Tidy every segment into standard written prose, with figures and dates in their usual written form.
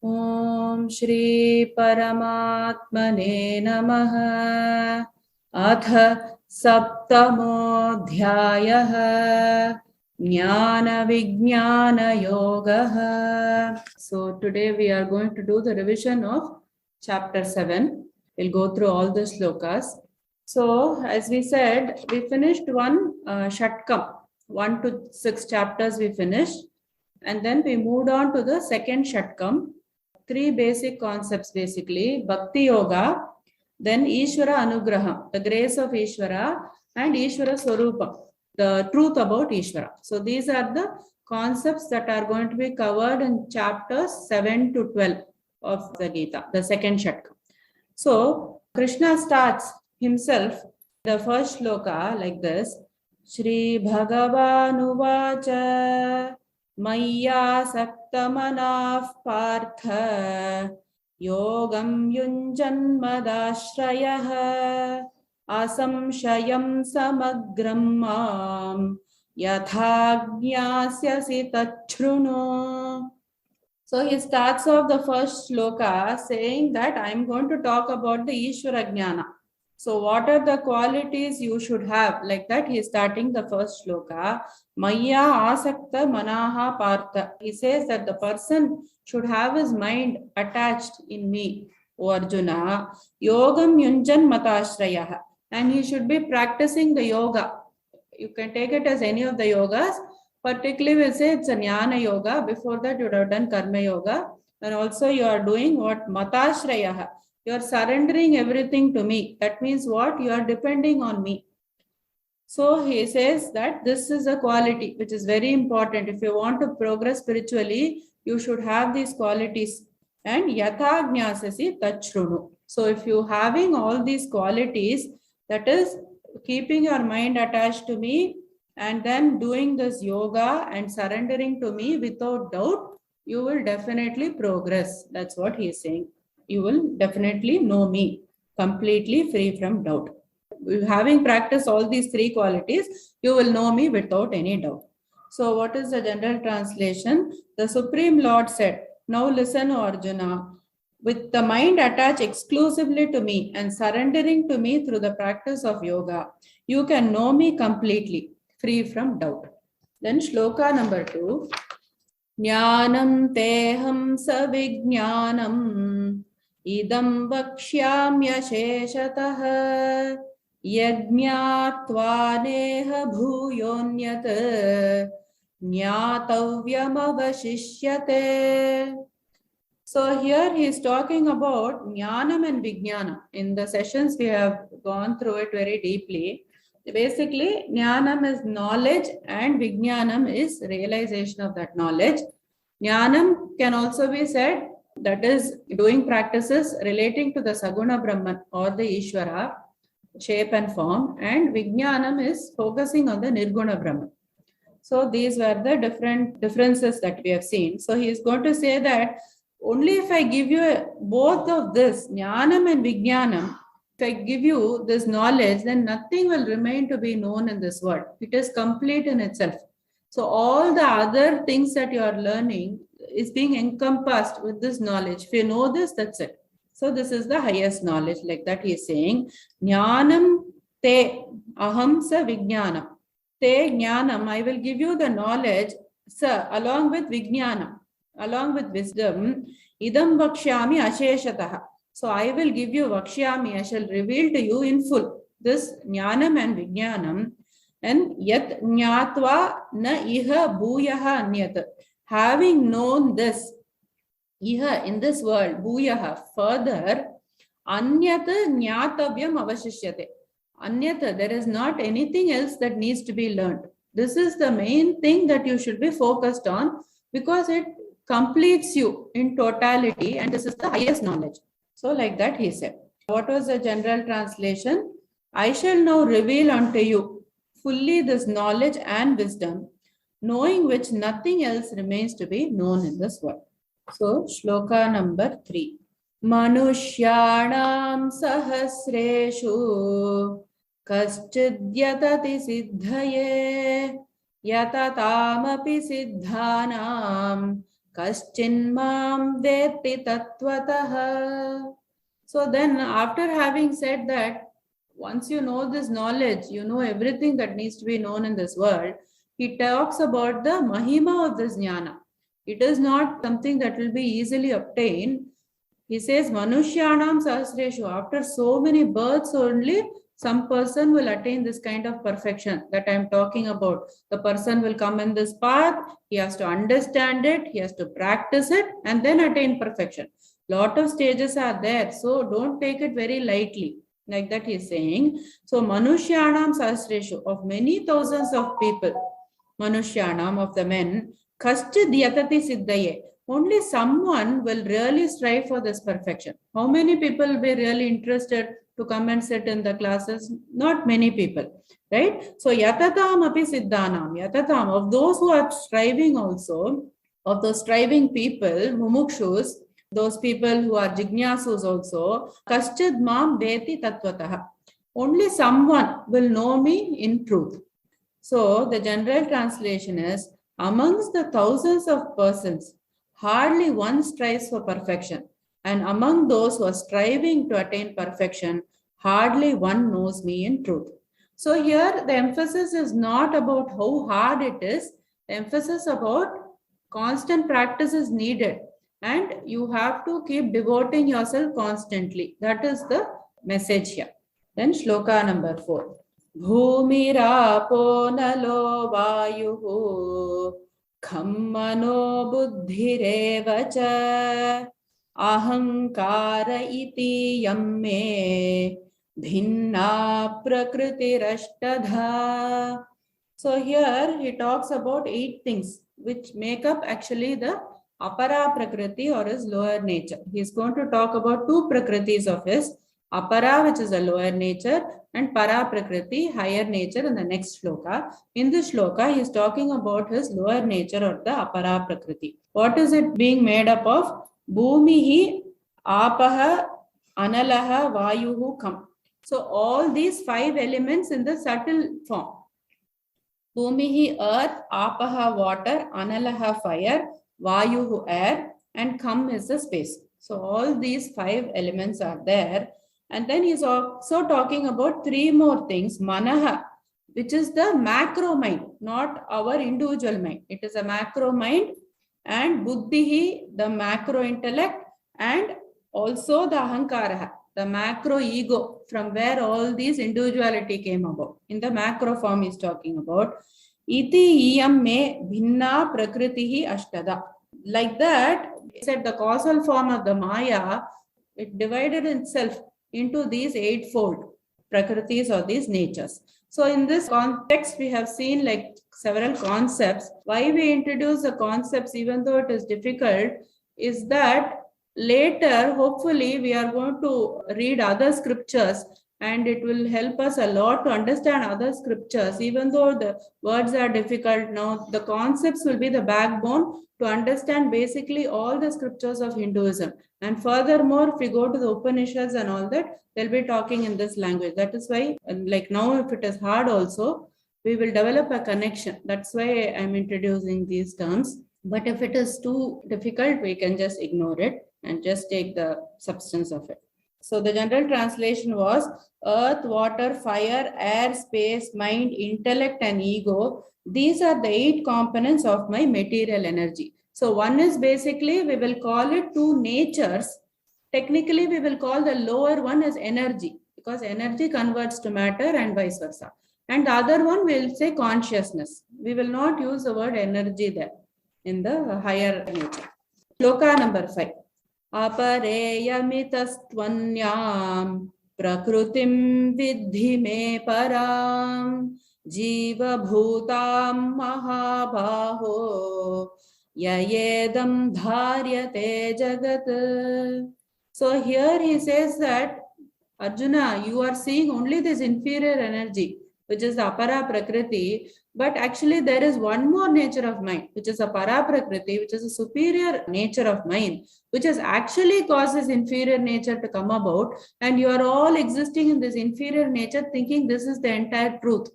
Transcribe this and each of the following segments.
ॐ श्री परमात्मने नमः। अथ सप्तमोऽध्यायः ज्ञान विज्ञान योगः। So today we are going to do the revision of chapter 7. We'll go through all the shlokas. So as we said, we finished one Shatkam, 1 to 6 chapters we finished, and then we moved on to the second Shatkam. 3 basic concepts basically: Bhakti Yoga, then Ishvara Anugraham, the grace of Ishvara, and Ishvara Swarupam, the truth about Ishvara. So these are the concepts that are going to be covered in chapters 7 to 12 of the Gita, the second Shatkam. So Krishna starts himself the first shloka like this: Shri Bhagavan Uvacha Maya Saktamanaf Partha Yogam Yunjan Madashrayah Asamshayam Samagram Mam Yathagnyāsyasi Tachrunu. So he starts off the first shloka saying that I am going to talk about the Ishvara Jnana. So what are the qualities you should have? Like that he is starting the first shloka. Maya asakta manaha partha. He says that the person should have his mind attached in me, O Arjuna. Yogam yunjan matashrayah. And he should be practicing the yoga. You can take it as any of the yogas. Particularly we'll say it's a jnana yoga. Before that you would have done karma yoga. And also you are doing what? Matashrayah. You are surrendering everything to me. That means what? You are depending on me. So he says that this is a quality which is very important. If you want to progress spiritually, you should have these qualities. And yathagnyasasi tachrunu. So if you having all these qualities, that is keeping your mind attached to me and then doing this yoga and surrendering to me without doubt, you will definitely progress. That's what he is saying. You will definitely know me completely free from doubt. Having practiced all these 3 qualities, you will know me without any doubt. So what is the general translation? The Supreme Lord said, now listen, Arjuna. With the mind attached exclusively to me and surrendering to me through the practice of yoga, you can know me completely free from doubt. Then shloka number 2. Jnanam teham savijnanam idam vakshyamyasheshatah yajñātvā neha bhūyonyat jñātavyam avashishyate. So here he is talking about jnanam and vijnanam. In the sessions we have gone through it very deeply. Basically, jnanam is knowledge and vijnanam is realization of that knowledge. Jnanam can also be said that is doing practices relating to the Saguna Brahman or the Ishvara, shape and form, and vijnanam is focusing on the Nirguna Brahman. So these were the differences that we have seen. So he is going to say that only if I give you both of this, jnanam and vijnanam, if I give you this knowledge, then nothing will remain to be known in this world. It is complete in itself. So all the other things that you are learning is being encompassed with this knowledge. If you know this, that's it. So this is the highest knowledge. Like that he is saying, jnanam te aham sa vijnanam. Te jnanam, I will give you the knowledge, sa, along with vijnanam, along with wisdom. Idam vakshyami asheshatah. So I will give you vakshyami, I shall reveal to you in full this jnanam and vijnanam. And yat jñātvā na iha bhuyaha anyat. Having known this, iha in this world, bhuyaha further, anyat jñātavyam avashishyate. Anyat, there is not anything else that needs to be learned. This is the main thing that you should be focused on because it completes you in totality and this is the highest knowledge. So like that he said. What was the general translation? I shall now reveal unto you fully this knowledge and wisdom, knowing which nothing else remains to be known in this world. So shloka number 3. Manushyanam sahasreshu kaschidyatati siddhaye yatatamapi siddhanam kaschinmam veti tattvataha. So then after having said that, once you know this knowledge, you know everything that needs to be known in this world, he talks about the mahima of this jnana. It is not something that will be easily obtained. He says, Manushyanam Sahasreshu, after so many births only, some person will attain this kind of perfection that I am talking about. The person will come in this path, he has to understand it, he has to practice it, and then attain perfection. Lot of stages are there, so don't take it very lightly. Like that he is saying. So, Manushyanam Sahasreshu, of many thousands of people, Manushyanam, of the men, Kashchid Yatati Siddhaye, only someone will really strive for this perfection. How many people will be really interested to come and sit in the classes? Not many people, right? So Yatatam api Siddhanam, Yatatam, of those who are striving also, of those striving people, Mumukshus, those people who are Jignasus also, Kashchid Mam Veti Tattvataha, only someone will know me in truth. So the general translation is, amongst the thousands of persons, hardly one strives for perfection. And among those who are striving to attain perfection, hardly one knows me in truth. So here the emphasis is not about how hard it is. The emphasis about constant practice is needed. And you have to keep devoting yourself constantly. That is the message here. Then shloka number 4. Bhumirapo nalo vayuhu khammano buddhireva cha ahankara iti yamme bhinna prakritirashtadha. So here he talks about 8 things which make up actually the apara prakriti or his lower nature. He is going to talk about 2 prakritis of his, apara, which is a lower nature, and para prakriti, higher nature, in the next shloka. In this shloka, he is talking about his lower nature or the apara prakriti. What is it being made up of? Bhumihi, apaha, analaha, vayuhu, kam. So all these 5 elements in the subtle form. Bhumihi, earth, apaha, water, analaha, fire, vayuhu, air, and kam is the space. So all these 5 elements are there. And then he's also talking about 3 more things. Manaha, which is the macro mind, not our individual mind. It is a macro mind. And buddhihi, the macro intellect. And also the ahankaraha, the macro ego, from where all these individuality came about. In the macro form he's talking about. Iti iyam me bhinna prakritihi ashtada. Like that, he said the causal form of the Maya, it divided itself into these 8-fold prakritis or these natures. So in this context, we have seen like several concepts. Why we introduce the concepts, even though it is difficult, is that later, hopefully, we are going to read other scriptures and it will help us a lot to understand other scriptures. Even though the words are difficult now, the concepts will be the backbone to understand basically all the scriptures of Hinduism. And furthermore, if we go to the Upanishads and all that, they'll be talking in this language. That is why, like now, if it is hard also, we will develop a connection. That's why I'm introducing these terms. But if it is too difficult, we can just ignore it and just take the substance of it. So the general translation was earth, water, fire, air, space, mind, intellect, and ego. These are the 8 components of my material energy. So one is basically, we will call it 2 natures. Technically, we will call the lower one as energy, because energy converts to matter and vice versa. And the other one we'll say consciousness. We will not use the word energy there in the higher nature. Shloka number 5. Apareyamitastvanyam prakrutim vidhi me param jiva bhutam mahabaho yayedam dharyate jagat. So here he says that, Arjuna, you are seeing only this inferior energy, which is the apara prakriti, but actually there is one more nature of mind, which is a para prakriti, which is a superior nature of mind, which has actually causes inferior nature to come about, and you are all existing in this inferior nature thinking this is the entire truth.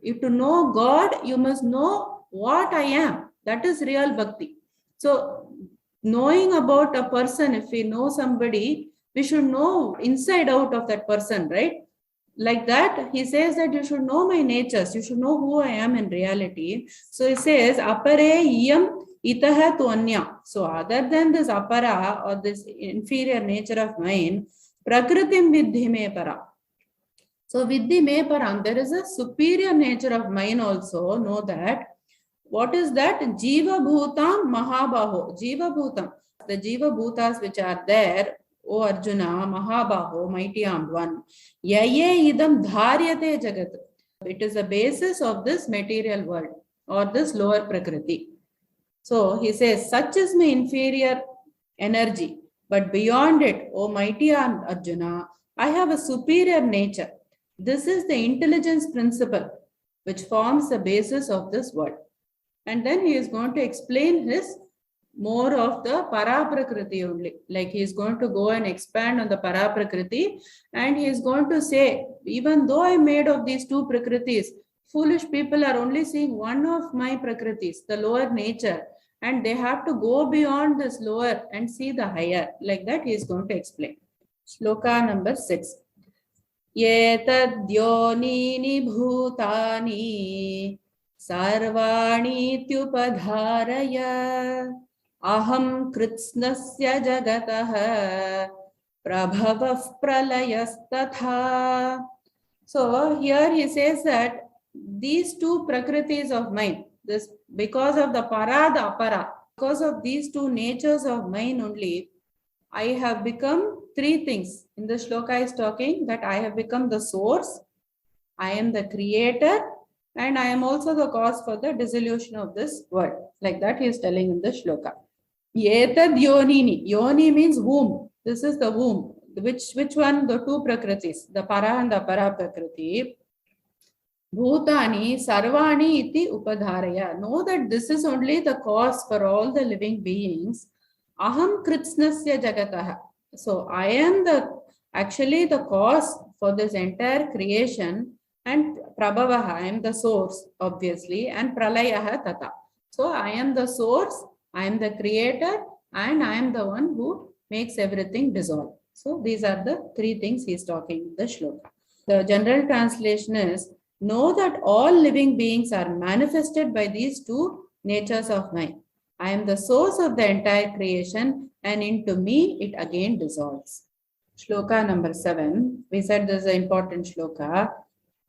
If to know God, you must know what I am. That is real bhakti. So knowing about a person, if we know somebody, we should know inside out of that person, right? Like that, he says that you should know my natures, you should know who I am in reality. So he says, apare iyam itaha tuanya. So other than this apara or this inferior nature of mine, prakritim vidhi me para. So vidhi me param, there is a superior nature of mine also. Know that. What is that? Jiva bhutam mahabaho. Jiva bhutam. The jiva bhutas which are there, O Arjuna, mahabaho, mighty armed one. Yaye idam dharyate jagat. It is the basis of this material world or this lower prakriti. So he says, such is my inferior energy. But beyond it, O mighty armed Arjuna, I have a superior nature. This is the intelligence principle which forms the basis of this world. And then he is going to explain his more of the Paraprakriti only. Like he is going to go and expand on the Paraprakriti, and he is going to say, even though I made of these two Prakritis, foolish people are only seeing one of my Prakritis, the lower nature, and they have to go beyond this lower and see the higher. Like that he is going to explain. Shloka number 6. Yetadyonini bhutani sarvani tyupadharaya aham kritsnasya jagatah prabhavav pralayastatha. So here he says that these two prakritis of mine, this because of the para, the apara, because of these two natures of mine only, I have become three things. In the shloka is talking that I have become the source, I am the creator, and I am also the cause for the dissolution of this world. Like that he is telling in the shloka. Yetad yonini. Yoni means womb. This is the womb. Which one? The two prakritis, the para and the para prakriti. Bhutani sarvani iti upadharaya. Know that this is only the cause for all the living beings. Aham kritsnasya jagatah. So I am actually the cause for this entire creation, and prabhavaha, I am the source, obviously, and pralayaha tata. So I am the source, I am the creator, and I am the one who makes everything dissolve. So these are the three things he is talking in the shloka. The general translation is, know that all living beings are manifested by these two natures of mine. I am the source of the entire creation, and into me it again dissolves. Shloka number 7. We said this is an important shloka.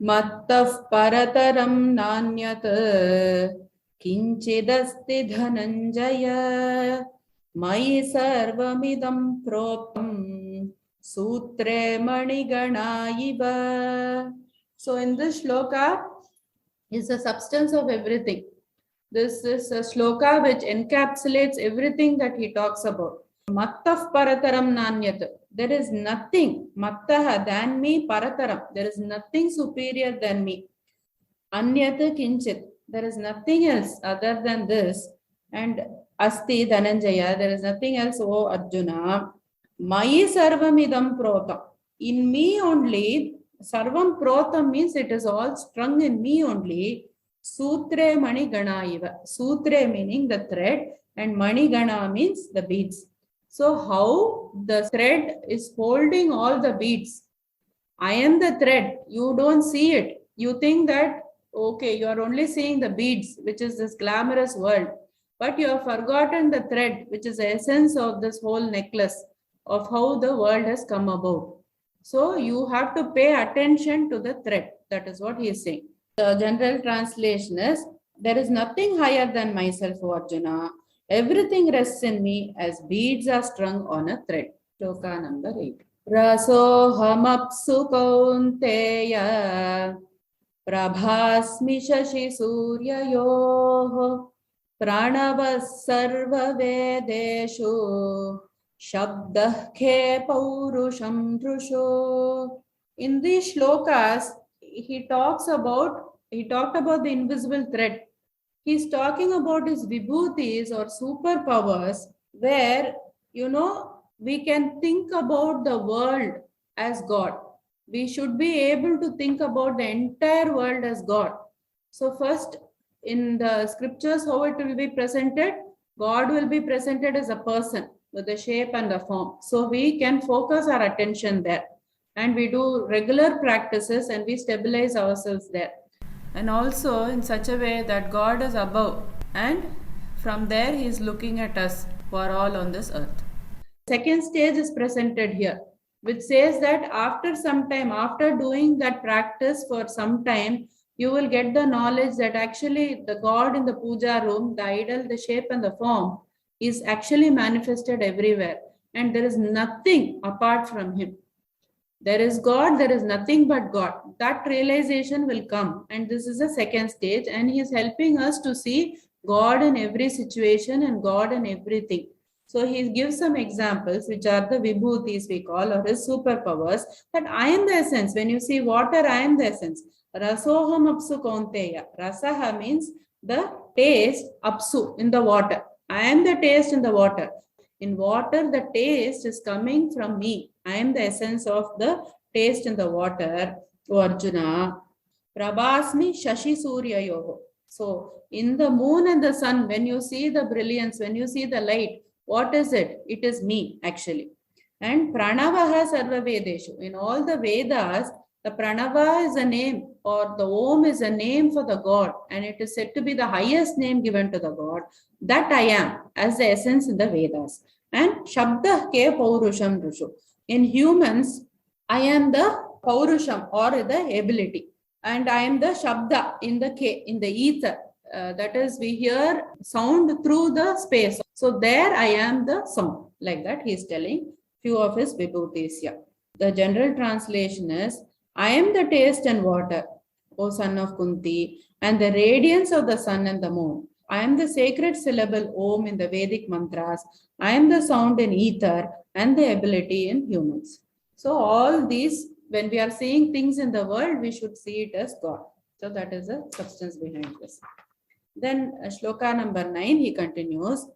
Mattaf parataram nanyat kinchidasti dhananjaya mai sarvamidam propam sutre manigana. So in this shloka is the substance of everything. This is a shloka which encapsulates everything that he talks about. Mattaf parataram nanyat. There is nothing, mattaha, than me, parataram. There is nothing superior than me. Anyat kinchit. There is nothing else other than this. And asti dhananjaya. There is nothing else, O Arjuna. Mayi sarvamidam protam. In me only, sarvam protam means it is all strung in me only. Sutre manigana. Sutre meaning the thread, and manigana means the beads. So how the thread is holding all the beads? I am the thread. You don't see it. You think that, okay, you are only seeing the beads, which is this glamorous world. But you have forgotten the thread, which is the essence of this whole necklace, of how the world has come about. So you have to pay attention to the thread. That is what he is saying. The general translation is, there is nothing higher than myself, O Arjuna. Everything rests in me as beads are strung on a thread. Shloka number 8. Rasohamapsu kaunteya prabhasmi shashi suryayoh pranavas sarva vedeshu shabdah ke paurusham drusho. In these shlokas, he talked about the invisible thread. He's talking about his vibhutis or superpowers, where, we can think about the world as God. We should be able to think about the entire world as God. So first, in the scriptures, how it will be presented? God will be presented as a person with the shape and the form. So we can focus our attention there. And we do regular practices and we stabilize ourselves there. And also in such a way that God is above, and from there He is looking at us who are all on this earth. Second stage is presented here, which says that after some time, after doing that practice for some time, you will get the knowledge that actually the God in the puja room, the idol, the shape and the form is actually manifested everywhere. And there is nothing apart from Him. There is God, there is nothing but God. That realization will come. And this is the second stage. And He is helping us to see God in every situation and God in everything. So He gives some examples, which are the vibhutis we call, or His superpowers, that I am the essence. When you see water, I am the essence. Rasoham apsu kaunteya. Rasaha means the taste, apsu, in the water. I am the taste in the water. In water, the taste is coming from me. I am the essence of the taste in the water. O Arjuna, Prabhasmi Shashi Surya Yoho. So, in the moon and the sun, when you see the brilliance, when you see the light, what is it? It is me, actually. And Pranavaha Sarva Vedeshu. In all the Vedas, the Pranava is a name, or the Om is a name for the God, and it is said to be the highest name given to the God. That I am, as the essence in the Vedas. And Shabda Ke Paurusham Rushu. In humans, I am the Paurusham, or the ability. And I am the Shabda in the K, in the ether. That is, we hear sound through the space. So there I am the sound. Like that, he is telling few of his vibhutis here. The general translation is, I am the taste and water, O son of Kunti, and the radiance of the sun and the moon. I am the sacred syllable Om in the Vedic mantras. I am the sound in ether and the ability in humans. So all these, when we are seeing things in the world, we should see it as God. So that is the substance behind this. Then shloka number 9, he continues.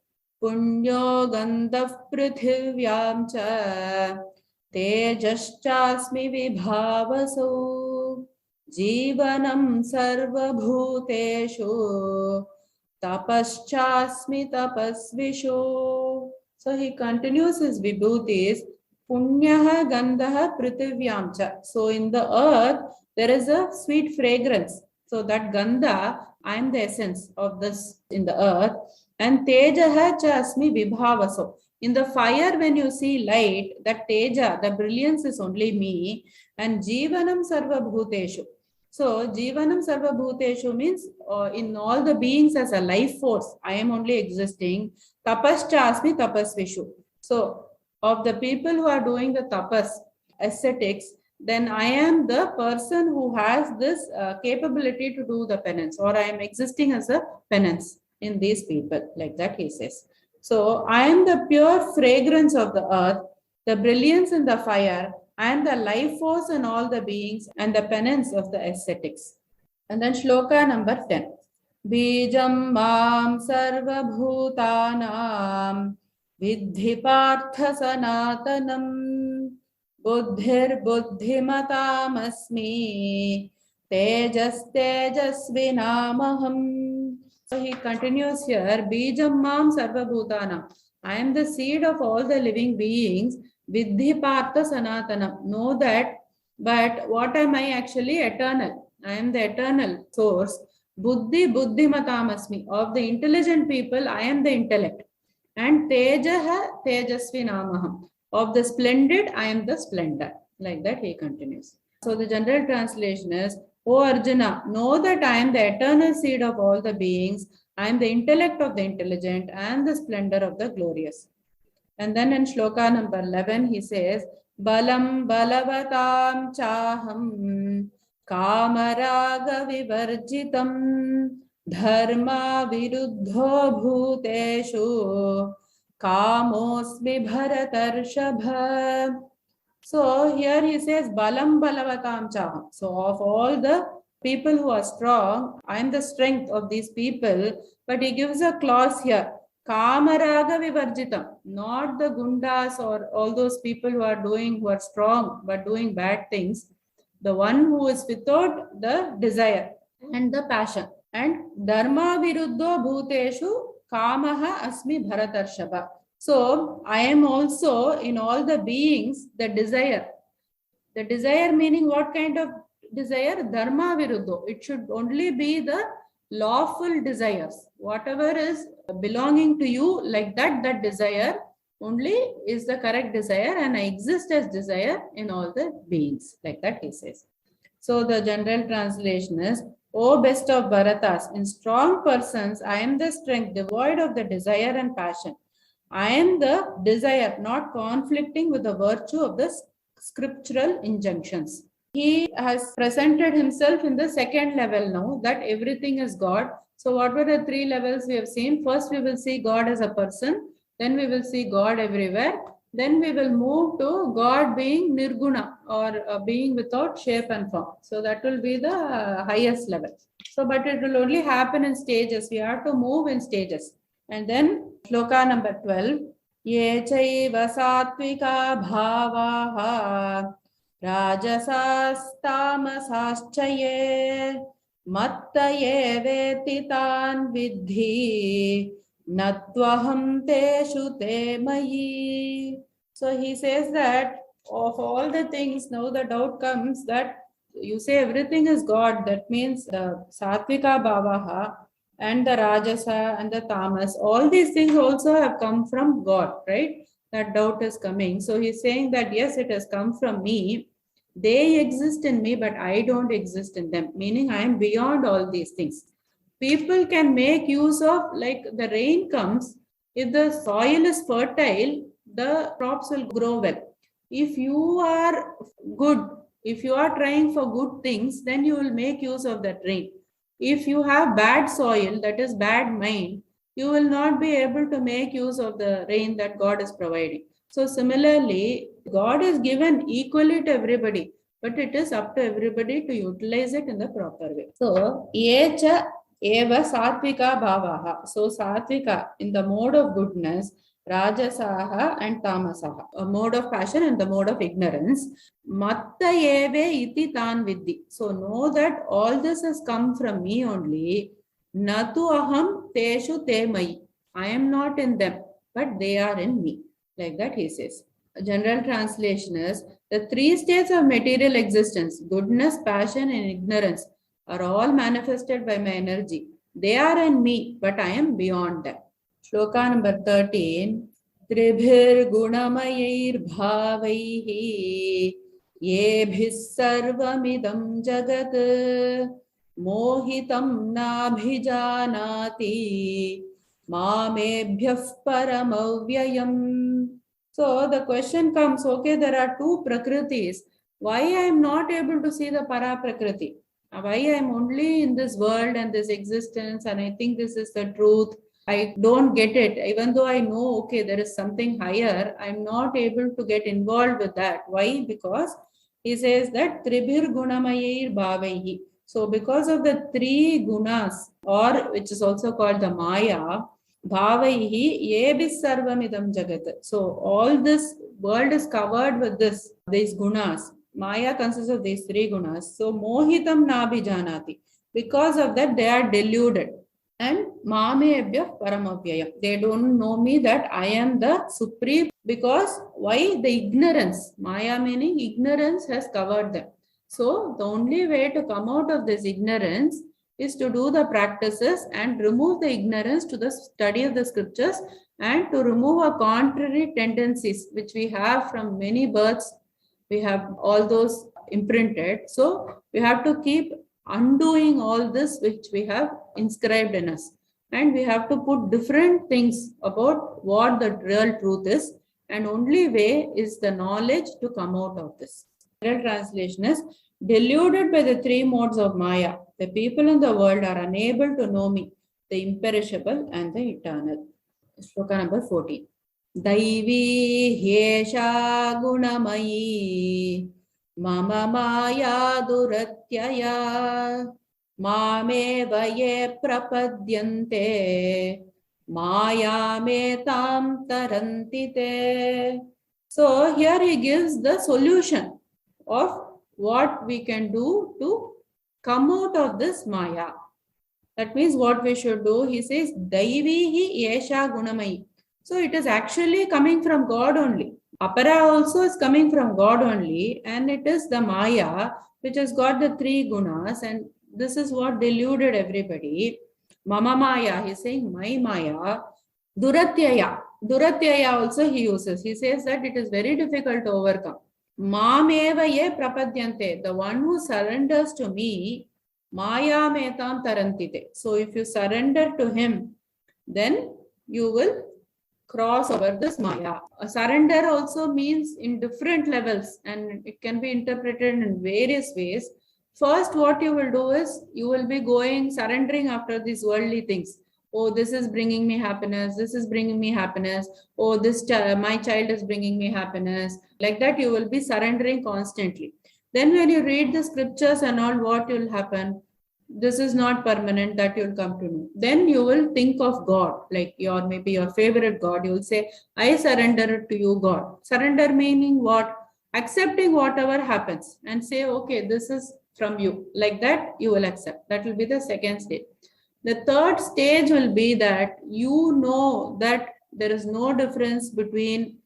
Punyo gandav prithivyam cha tejaschasmi vibhavaso jivanam sarva bhuteshu tapaschasmi tapasvisho. So he continues his vibhutis. Punyaha gandaha prithivyam cha. So in the earth, there is a sweet fragrance. So that gandha, I am the essence of this in the earth. And tejaha cha asmi vibhavaso. In the fire, when you see light, that teja, the brilliance is only me. And jivanam sarva bhuteshu. So jivanam sarva bhuteshu means in all the beings as a life force, I am only existing. Tapascha asmi tapasvishu. So of the people who are doing the tapas, ascetics, then I am the person who has this capability to do the penance, or I am existing as a penance in these people, like that he says. So I am the pure fragrance of the earth, the brilliance in the fire, I am the life force in all the beings, and the penance of the ascetics. And then shloka number 10. Bijam mam sarva bhutanam vidhi partha sanatanam buddhir buddhimatam asmi tejas tejasvinamaham. So he continues here, Bijam mam sarva bhutanam. I am the seed of all the living beings. Vidhi partha sanatanam. Know that, but what am I actually? Eternal. I am the eternal source. Buddhi buddhimatam asmi. Of the intelligent people, I am the intellect. And tejaha tejasvinamaham. Of the splendid, I am the splendor. Like that he continues. So the general translation is, O Arjuna, know that I am the eternal seed of all the beings. I am the intellect of the intelligent and the splendor of the glorious. And then in shloka number 11, he says, Balam balavatam chaham kamaraga vivarjitam dharma viruddho bhuteshu kamosmi bharatarshabha. So here he says, Balam balavatam chaham. So of all the people who are strong, I am the strength of these people. But he gives a clause here, Kamaraga vivarjitam, not the gundas or all those people who are strong but doing bad things. The one who is without the desire and the passion. And dharma viruddho bhuteshu Kamaha asmi Bharatarshava. So I am also in all the beings the desire. The desire meaning what kind of desire? Dharma viruddho. It should only be the lawful desires. Whatever is belonging to you, like that desire only is the correct desire, and I exist as desire in all the beings. Like that he says. So the general translation is, O best of Bharatas, in strong persons, I am the strength devoid of the desire and passion. I am the desire, not conflicting with the virtue of the scriptural injunctions. He has presented himself in the second level now, that everything is God. So what were the three levels we have seen? First, we will see God as a person. Then we will see God everywhere. Then we will move to God being nirguna, or a being without shape and form. So that will be the highest level. So, but it will only happen in stages. We have to move in stages. And then shloka number 12. 𝐂𝐀𝐊𝐵𝐴 सात्विका भावाः राजसास्तामसाश्च ये मत्त एवेति तान् विद्धि न त्वहं तेषु ते मयि. So he says that of all the things, now the doubt comes that you say everything is God. That means the Satvika Bhavaha and the Rajasa and the Tamas, all these things also have come from God, right? That doubt is coming. So he's saying that yes, it has come from me. They exist in me, but I don't exist in them. Meaning I am beyond all these things. People can make use of, like the rain comes, if the soil is fertile, the crops will grow well. If you are good, if you are trying for good things, then you will make use of that rain. If you have bad soil, that is bad mind, you will not be able to make use of the rain that God is providing. So similarly, God is given equally to everybody, but it is up to everybody to utilize it in the proper way. So, 𝐂𝐀𝐊𝐵𝐴 satvika bhavaha. So satvika in the mode of goodness, rajasaha and tamasaha, a mode of passion and the mode of ignorance. Matta eve iti tan viddhi. So know that all this has come from me only. Natu aham teshu te mayi. I am not in them, but they are in me. Like that he says. A general translation is, the three states of material existence, goodness, passion and ignorance, are all manifested by my energy. They are in me, but I am beyond them. Shloka number 13. Tribhir gunamayair bhavaihi yebhis sarvamidam jagat mohitam nabhijanati mamebhyah paramavyayam. So the question comes, okay, there are two prakritis. Why I am not able to see the para prakriti? Why I am only in this world and this existence and I think this is the truth? I don't get it. Even though I know, okay, there is something higher, I'm not able to get involved with that. Why? Because he says that Tribhir Gunamayir Bhavaihi. So because of the three gunas, or which is also called the Maya, Bhavaihi yebis sarvamidam jagat. So all this world is covered with these gunas. Maya consists of these three gunas. So mohitam nabhijanati. Because of that, they are deluded. And mamebhyah paramavyayam. They don't know me that I am the supreme. Because why? The ignorance. Maya meaning ignorance has covered them. So the only way to come out of this ignorance is to do the practices and remove the ignorance to the study of the scriptures and to remove our contrary tendencies which we have from many births. We have all those imprinted. So we have to keep undoing all this which we have inscribed in us. And we have to put different things about what the real truth is. And only way is the knowledge to come out of this. Real translation is, deluded by the three modes of Maya, the people in the world are unable to know me, the imperishable and the eternal. Shloka number 14. Daivi hyesha gunamayi mama maya duratyaya mameva ye prapadyante maya metam tarantite. So here he gives the solution of what we can do to come out of this Maya. That means what we should do, he says, Daivihi Yesha Gunamai. So it is actually coming from God only. Apara also is coming from God only, and it is the Maya which has got the three gunas, and this is what deluded everybody. Mama Maya, he's saying my Maya. Duratyaya. Duratyaya also he uses. He says that it is very difficult to overcome. Mameva ye prapadyante. The one who surrenders to me, Maya metam tarantite. So if you surrender to him, then you will cross over this Maya. A surrender also means in different levels, and it can be interpreted in various ways. First, what you will do is you will be surrendering after these worldly things. Oh, this is bringing me happiness. This is bringing me happiness. Oh, my child is bringing me happiness. Like that, you will be surrendering constantly. Then when you read the scriptures and all, what will happen? This is not permanent, that you'll come to know. Then you will think of God, like maybe your favorite God. You will say, I surrender to you, God. Surrender meaning what? Accepting whatever happens and say, okay, this is from you. Like that, you will accept. That will be the second stage. The third stage will be that you know that there is no difference between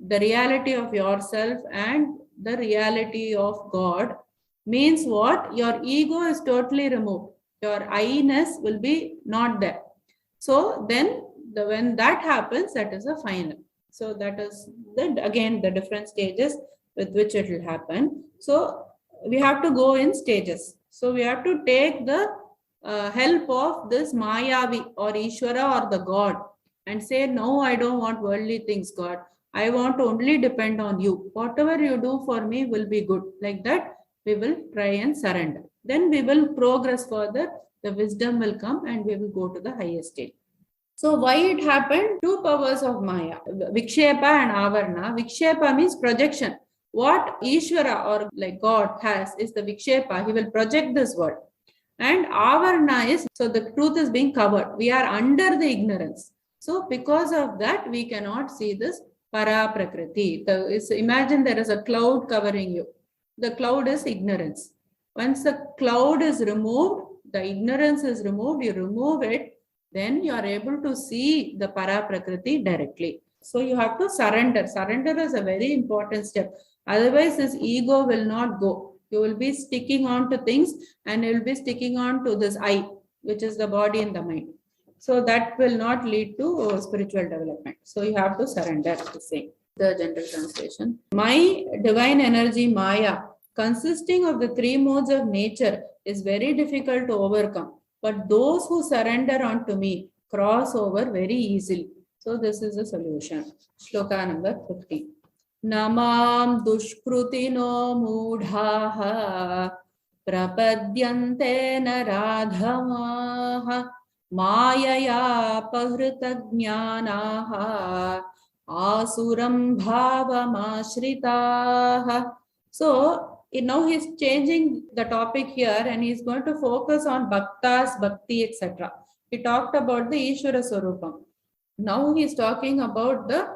the reality of yourself and the reality of God. Means what? Your ego is totally removed. Your I-ness will be not there. So then when that happens, that is a final. So that is again the different stages with which it will happen. So we have to go in stages. So we have to take the help of this Mayavi or Ishvara or the God and say, no, I don't want worldly things, God. I want to only depend on you. Whatever you do for me will be good. Like that, we will try and surrender. Then we will progress further. The wisdom will come and we will go to the highest state. So why it happened? Two powers of Maya, Vikshepa and Avarna. Vikshepa means projection. What Ishvara or like God has is the Vikshepa. He will project this world. And Avarna is, so the truth is being covered. We are under the ignorance. So because of that, we cannot see this Para Prakriti. Imagine there is a cloud covering you. The cloud is ignorance. Once the cloud is removed, the ignorance is removed, you remove it, then you are able to see the Para Prakriti directly. So you have to surrender. Surrender is a very important step. Otherwise, this ego will not go. You will be sticking on to things and you will be sticking on to this I, which is the body and the mind. So that will not lead to spiritual development. So you have to surrender to say. The general translation. My divine energy, Maya, consisting of the three modes of nature, is very difficult to overcome. But those who surrender unto me cross over very easily. So this is the solution. Shloka number 50. Namam dushkrutino mudhaha prapadyante naradhamaha mayaya pahrita jnanaha asuram bhavamashritaha. So now he's changing the topic here and he's going to focus on bhaktas, bhakti, etc. He talked about the Ishvara Swarupam. Now he's talking about the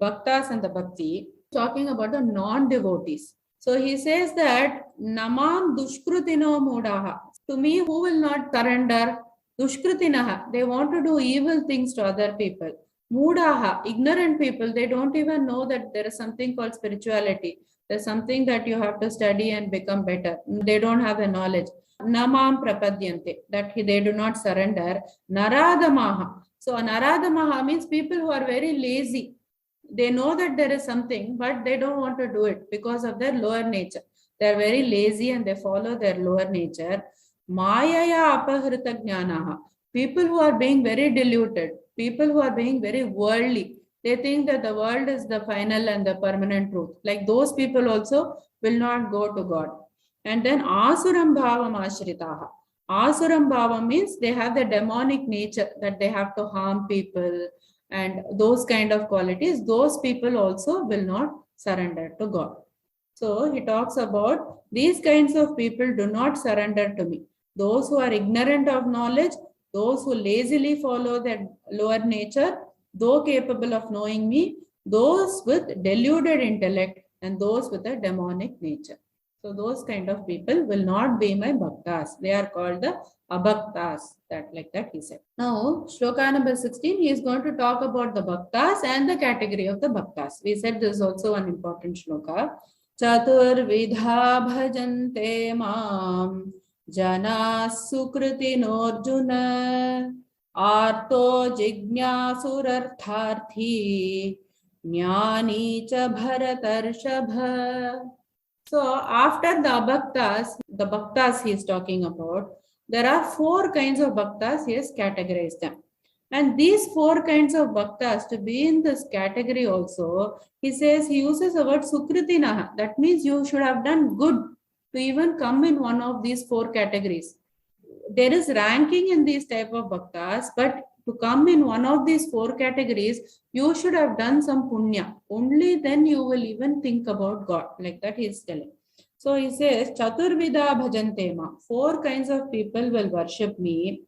bhaktas and the bhakti, talking about the non-devotees. So he says that Namam dushkrutino mudaha. To me, who will not surrender? Dushkrutinaha. They want to do evil things to other people. Mudaha. Ignorant people. They don't even know that there is something called spirituality. There's something that you have to study and become better. They don't have the knowledge. Namam prapadyante. That they do not surrender. Naradamaha. So naradamaha means people who are very lazy. They know that there is something, but they don't want to do it because of their lower nature. They are very lazy and they follow their lower nature. Mayaya apahrita jnanaha. People who are being very deluded, people who are being very worldly. They think that the world is the final and the permanent truth. Like those people also will not go to God. And then asuram bhavam ashritaha. Asuram bhavam means they have the demonic nature that they have to harm people. And those kind of qualities, those people also will not surrender to God. So he talks about these kinds of people do not surrender to me. Those who are ignorant of knowledge, those who lazily follow their lower nature, though capable of knowing me, those with deluded intellect, and those with a demonic nature. So those kind of people will not be my bhaktas. They are called the abhaktas. Like that he said. Now, shloka number 16, he is going to talk about the bhaktas and the category of the bhaktas. We said this is also an important shloka. Chaturvidha bhajante mam jana sukritinarjuna arto jignyasurartharthi jnani cha bharatarshabha. So after the bhaktas he is talking about, there are 4 kinds of bhaktas, he has categorized them. And these 4 kinds of bhaktas, to be in this category also, he says, he uses the word sukritinaha. That means you should have done good to even come in one of these 4 categories. There is ranking in these type of bhaktas, but to come in one of these 4 categories, you should have done some punya. Only then you will even think about God. Like that he is telling. So he says, Chaturvidha bhajante ma. 4 kinds of people will worship me.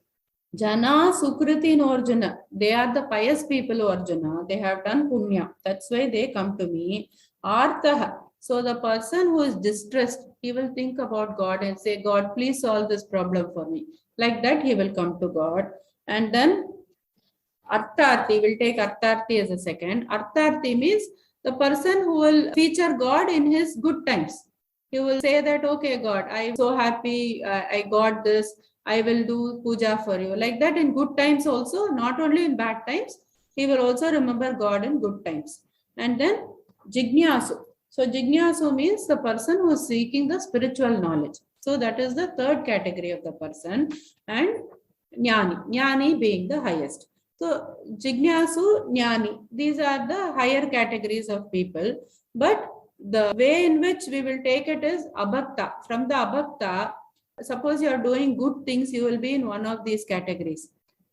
Jana sukriti no Arjuna. They are the pious people, Arjuna. They have done punya. That's why they come to me. Artaha. So the person who is distressed, he will think about God and say, God, please solve this problem for me. Like that he will come to God. And then Artharthi, will take Artharthi as a second. Artharthi means the person who will feature God in his good times. He will say that, okay, God, I'm so happy, I got this, I will do puja for you. Like that in good times also, not only in bad times, he will also remember God in good times. And then Jignyasu. So Jignyasu means the person who is seeking the spiritual knowledge. So that is the 3rd category of the person. And Jnani being the highest. So Jignyasu, Jnani, these are the higher categories of people. But the way in which we will take it is abhakta. From the abhakta, suppose you are doing good things, you will be in one of these categories.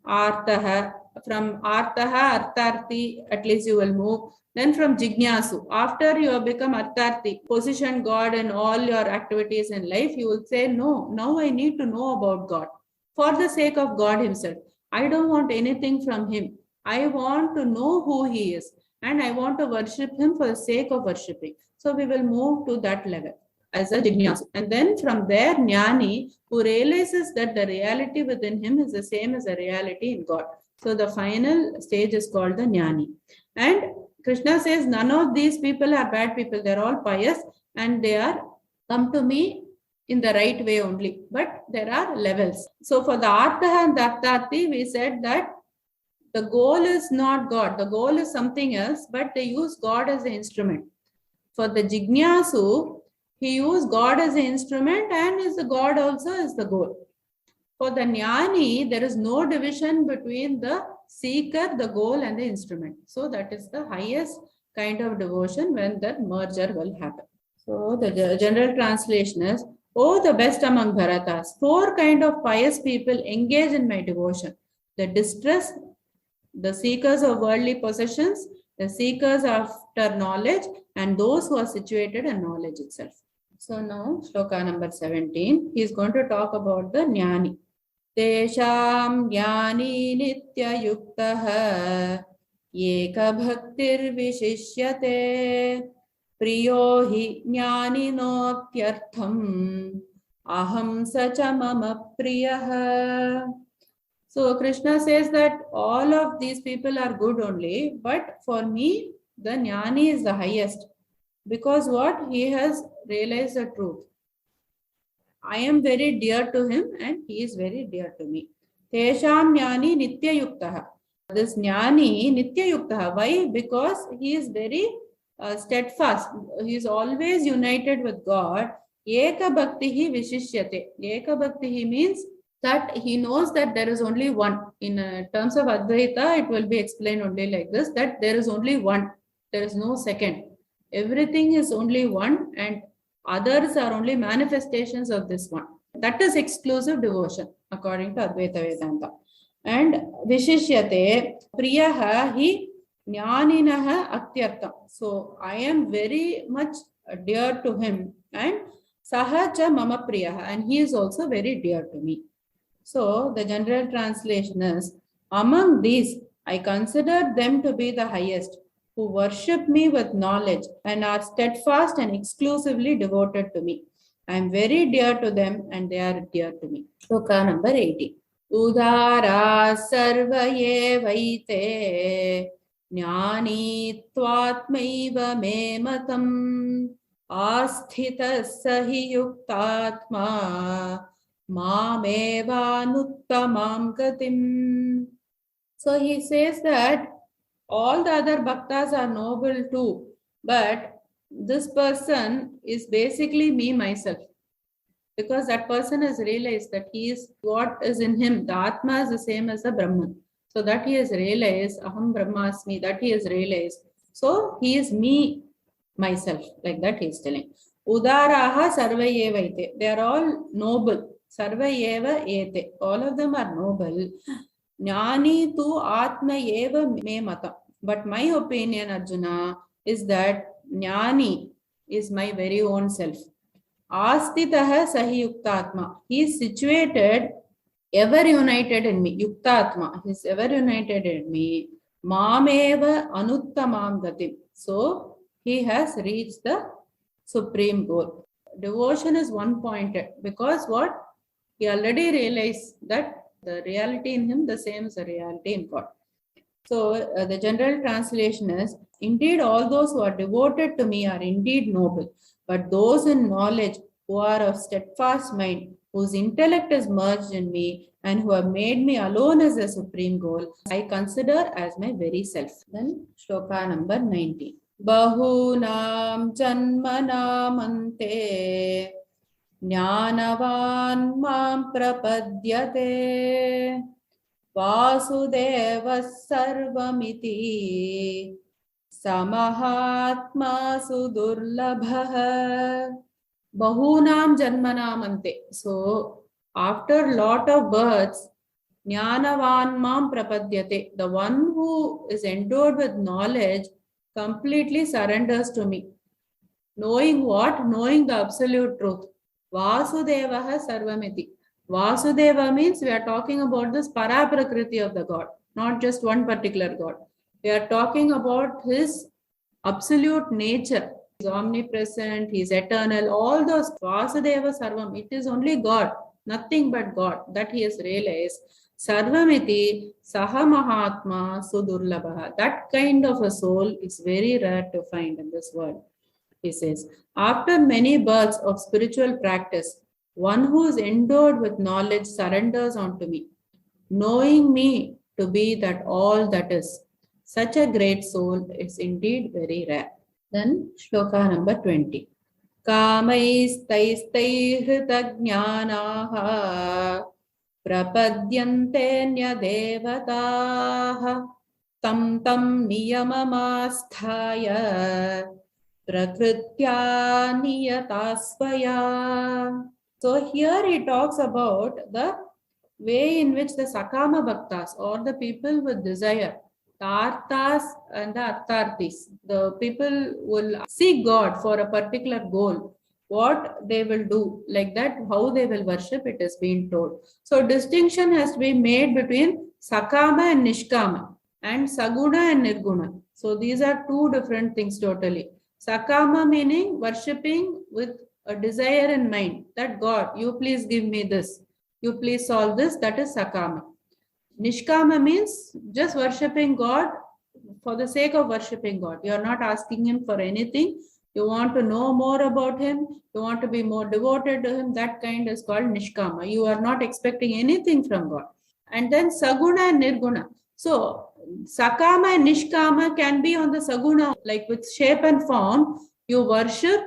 Artaha, from Artaha, Artharthi, at least you will move. Then from Jignyasu, after you have become Artharthi, position God in all your activities in life, you will say, no, now I need to know about God. For the sake of God himself. I don't want anything from him. I want to know who he is. And I want to worship him for the sake of worshipping. So we will move to that level as a Jignyasu. And then from there, Jnani, who realizes that the reality within him is the same as the reality in God. So the final stage is called the Jnani. And Krishna says, none of these people are bad people. They're all pious and they are come to me in the right way only. But there are levels. So for the Artaha and the Artharthi, we said that the goal is not God. The goal is something else, but they use God as an instrument. For the Jignyasu, he used God as an instrument and is the God also is the goal. For the Jnani, there is no division between the seeker, the goal and the instrument. So that is the highest kind of devotion when that merger will happen. So the general translation is, oh, the best among Bharatas, 4 kind of pious people engage in my devotion. The distressed, the seekers of worldly possessions, the seekers after knowledge, and those who are situated in knowledge itself. So now, shloka number 17, he is going to talk about the Jnani. Tesham Jnani Nitya Yuktaha Eka Bhaktir Vishishyate Priyo Hi Jnani Notyartham Aham Sacha Mama Priyaha. So Krishna says that all of these people are good only, but for me, the Jnani is the highest. Because what? He has realized the truth. I am very dear to him and he is very dear to me. Tesham Jnani Nitya Yuktaha. This Jnani Nitya Yuktaha. Why? Because he is very steadfast. He is always united with God. Eka Bhaktihi Vishishyate. Eka Bhaktihi means that he knows that there is only one. In terms of Advaita, it will be explained only like this, that there is only one. There is no second. Everything is only one and others are only manifestations of this one. That is exclusive devotion according to Advaita Vedanta. And Vishishyate Priyaha hi Jnaninaha Atyartham. So I am very much dear to him and Sahacha Mama Priyaha, and he is also very dear to me. So the general translation is, among these, I consider them to be the highest, who worship me with knowledge and are steadfast and exclusively devoted to me. I am very dear to them and they are dear to me. Shloka number 80. Udara sarva evaite jnani tvatmaiva me matam asthita sahi yuktatma mameva nuttamam gatim. So he says that all the other bhaktas are noble too, but this person is basically me myself. Because that person has realized that he is what is in him. The Atma is the same as the Brahman. So that he has realized, Aham Brahmasmi, that he has realized. So he is me, myself, like that he is telling. Udaraha sarvayeva ete. They are all noble. Sarvayeva ete. All of them are noble. Jnani tu atma eva me mata. But my opinion, Arjuna, is that Jnani is my very own self. Astitaha sahi yuktatma. He is situated, ever united in me. Yuktatma. He is ever united in me. Mameva anuttamam gatim. So he has reached the supreme goal. Devotion is one-pointed because what? He already realized that the reality in him, the same as the reality in God. So the general translation is, indeed all those who are devoted to me are indeed noble, but those in knowledge who are of steadfast mind, whose intellect is merged in me and who have made me alone as a supreme goal, I consider as my very self. Then shloka number 90. Bahunam janmanamante jnanavan mam prapadyate Vasudeva sarvamiti samahatma sudurlabha bahunam janmanamante. So after lot of births, jnanavan mam prapadyate, the one who is endowed with knowledge completely surrenders to me. Knowing what? Knowing the absolute truth. Vasudeva sarvamiti. Vasudeva means we are talking about this Paraprakriti of the God, not just one particular God. We are talking about his absolute nature. He is omnipresent, he is eternal, all those Vasudeva Sarvam. It is only God, nothing but God, that he has realized. Sarvamiti Saha Mahatma Sudurlabha. That kind of a soul is very rare to find in this world. He says, after many births of spiritual practice, one who is endowed with knowledge surrenders unto me, knowing me to be that all that is. Such a great soul is indeed very rare. Then shloka number 20. Kamaistaistaihritagnyanaha prapadyante devataha tam tam niyamamasthaya prakritya niyatasvaya. So here he talks about the way in which the Sakama Bhaktas or the people with desire, the Arthas and the Artharthis, the people will seek God for a particular goal. What they will do, like that, how they will worship, it is being told. So distinction has to be made between Sakama and Nishkama and Saguna and Nirguna. So these are two different things totally. Sakama meaning worshipping with a desire in mind that God, you please give me this, you please solve this, that is Sakama. Nishkama means just worshipping God for the sake of worshipping God. You are not asking him for anything. You want to know more about him. You want to be more devoted to him. That kind is called Nishkama. You are not expecting anything from God. And then Saguna and Nirguna. So Sakama and Nishkama can be on the Saguna, like with shape and form. You worship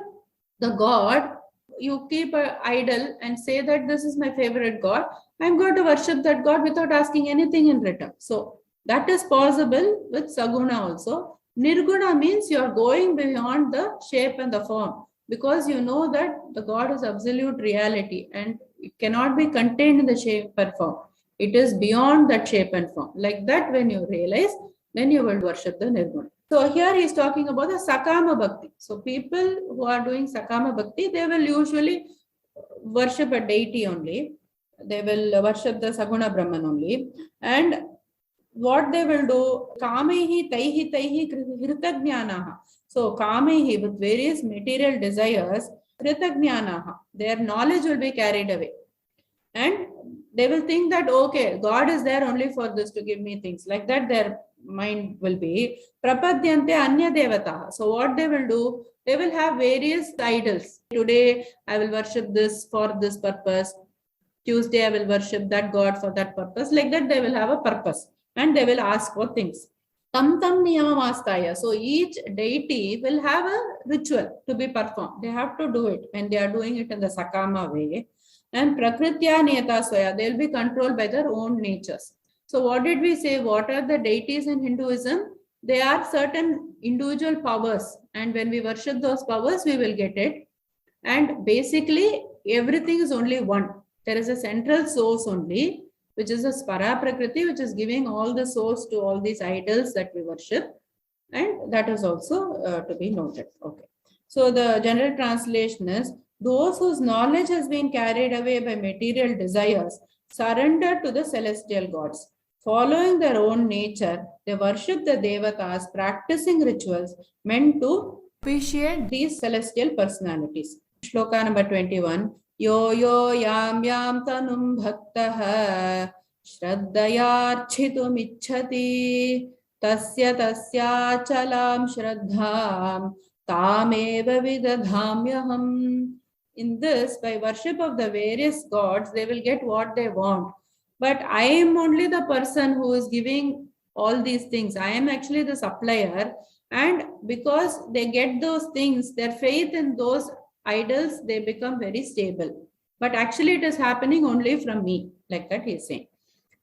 the God, you keep an idol and say that this is my favorite God. I'm going to worship that God without asking anything in return. So that is possible with Saguna also. Nirguna means you are going beyond the shape and the form because you know that the God is absolute reality and it cannot be contained in the shape or form. It is beyond that shape and form. Like that, when you realize, then you will worship the Nirguna. So here he is talking about the Sakama Bhakti. So people who are doing Sakama Bhakti, they will usually worship a deity only. They will worship the Saguna Brahman only. And what they will do, kamehi taihi hritagnyanaha. So kamehi, with various material desires, hritagnyanaha, their knowledge will be carried away. And they will think that, okay, God is there only for this to give me things. Like that, their mind will be. Prapadyante anya devataha. So what they will do, they will have various idols. Today, I will worship this for this purpose. Tuesday, I will worship that God for that purpose. Like that, they will have a purpose. And they will ask for things. Tam niyamamastaya. So each deity will have a ritual to be performed. They have to do it. And they are doing it in the sakama way. And prakritya niyata swaya, they will be controlled by their own natures. So what did we say? What are the deities in Hinduism? They are certain individual powers. And when we worship those powers, we will get it. And basically, everything is only one. There is a central source only, which is a Spara Prakriti, which is giving all the source to all these idols that we worship. And that is also to be noted. Okay. So the general translation is, those whose knowledge has been carried away by material desires surrender to the celestial gods. Following their own nature, they worship the devatas, practicing rituals meant to appreciate these celestial personalities. Shloka number 21. Yo yo yam yam tanum bhaktaha shraddayarchitum ichhati tasya tasya chalam shraddham tameva vidadhamyaham. In this, by worship of the various gods, they will get what they want. But I am only the person who is giving all these things. I am actually the supplier. And because they get those things, their faith in those idols, they become very stable. But actually it is happening only from me. Like that he is saying.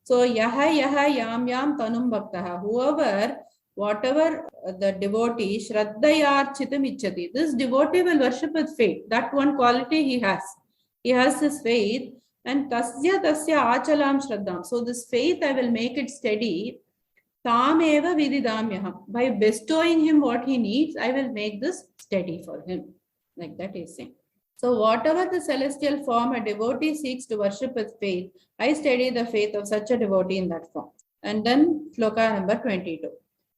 So yaha yam yam tanum bhaktaha. Whoever, whatever the devotee, shraddayarchitam ichhati. This devotee will worship with faith. That one quality he has. He has his faith. And tasya achalam shraddham. So this faith, I will make it steady. Tameva vididamyaham. By bestowing him what he needs, I will make this steady for him. Like that he is saying. So whatever the celestial form a devotee seeks to worship with faith, I steady the faith of such a devotee in that form. And then shloka number 22.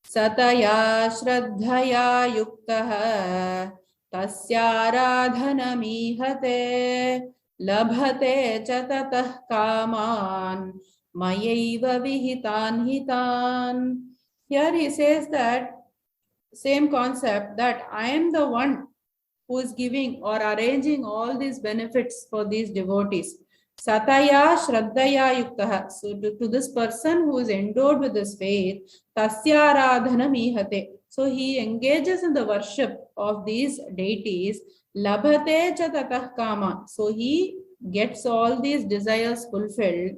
Sataya shraddhaya yuktaha tasyaradhanamihate labhate cha tatah kaman mayaiva vihitan hitan. Here he says that same concept, that I am the one who is giving or arranging all these benefits for these devotees. Sataya shraddaya yuktaha. So to this person who is endowed with this faith, tasya aradhanam ihate. So he engages in the worship of these deities. Labhate cha tatah kama. So he gets all these desires fulfilled.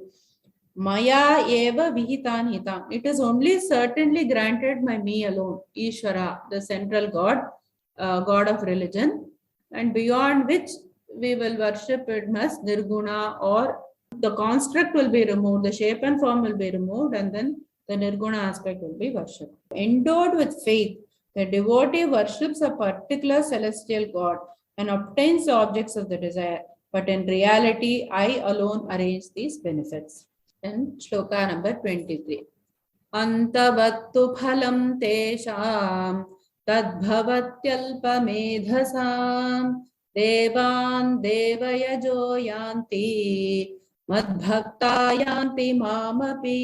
Maya eva vihitan hitam. It is only certainly granted by me alone. Ishvara, the central god, god of religion, and beyond which we will worship it as nirguna, or the construct will be removed, the shape and form will be removed, and then the nirguna aspect will be worshipped. Endowed with faith, the devotee worships a particular celestial god and obtains the objects of the desire. But in reality, I alone arrange these benefits. And shloka number 23. Antavattu phalam tesham tadbhavatyalpamedhasam devan devayajo yanti madbhakta yanti mamapi.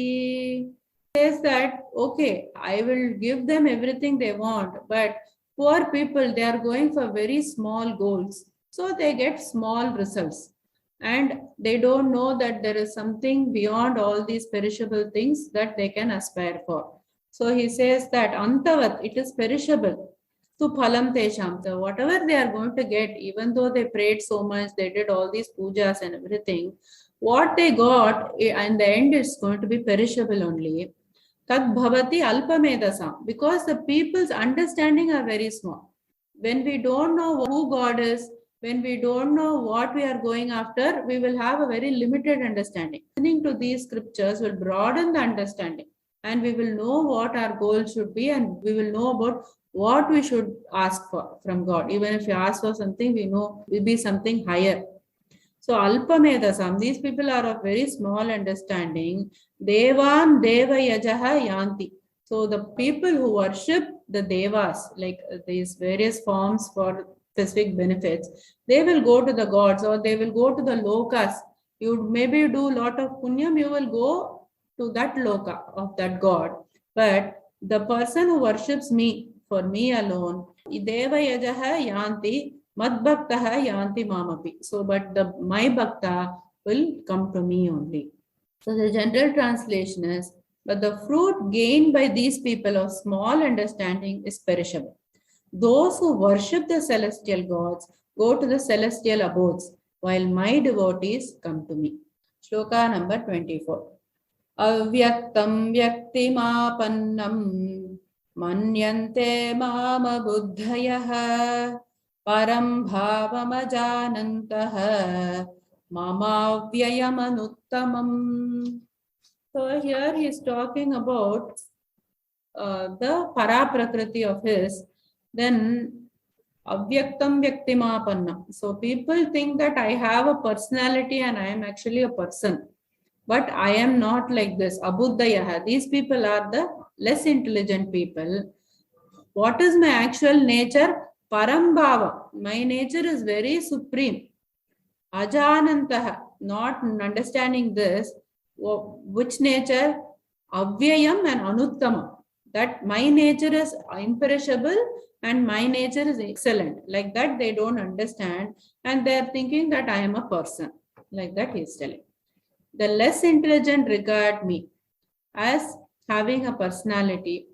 Says that, okay, I will give them everything they want, but poor people, they are going for very small goals. So they get small results. And they don't know that there is something beyond all these perishable things that they can aspire for. So he says that antavat, it is perishable. To phalam tesham, so whatever they are going to get, even though they prayed so much, they did all these pujas and everything, what they got in the end is going to be perishable only. Tad bhavati alpamedasam, because the people's understanding are very small. When we don't know who God is, when we don't know what we are going after, we will have a very limited understanding. Listening to these scriptures will broaden the understanding, and we will know what our goal should be, and we will know about what we should ask for from God. Even if you ask for something, we know will be something higher. So Alpamedasam, these people are of very small understanding. Devan Devayajaha Yanti. So the people who worship the Devas, like these various forms for specific benefits, they will go to the gods or they will go to the lokas. You maybe do a lot of punyam, you will go to that loka of that god. But the person who worships me, for me alone, Devayajaha Yanti, Madbhaktaha Yanti Mamapi. So, but my bhakta will come to me only. So the general translation is, but the fruit gained by these people of small understanding is perishable. Those who worship the celestial gods go to the celestial abodes, while my devotees come to me. Shloka number 24. Avyaktam vyaktimapannam manyante mama buddhayaha param bhavamajanantaha mama vyayamanutamam. So here he is talking about the para-prakriti of his. Then avyaktam vyaktimapannam. So people think that I have a personality and I am actually a person. But I am not like this. Abuddhayaha. These people are the less intelligent people. What is my actual nature? Parambhava. My nature is very supreme. Ajanantaha. Not understanding this. Which nature? Avyayam and Anuttama. That my nature is imperishable and my nature is excellent. Like that they don't understand and they are thinking that I am a person. Like that he is telling. The less intelligent regard me as having a personality,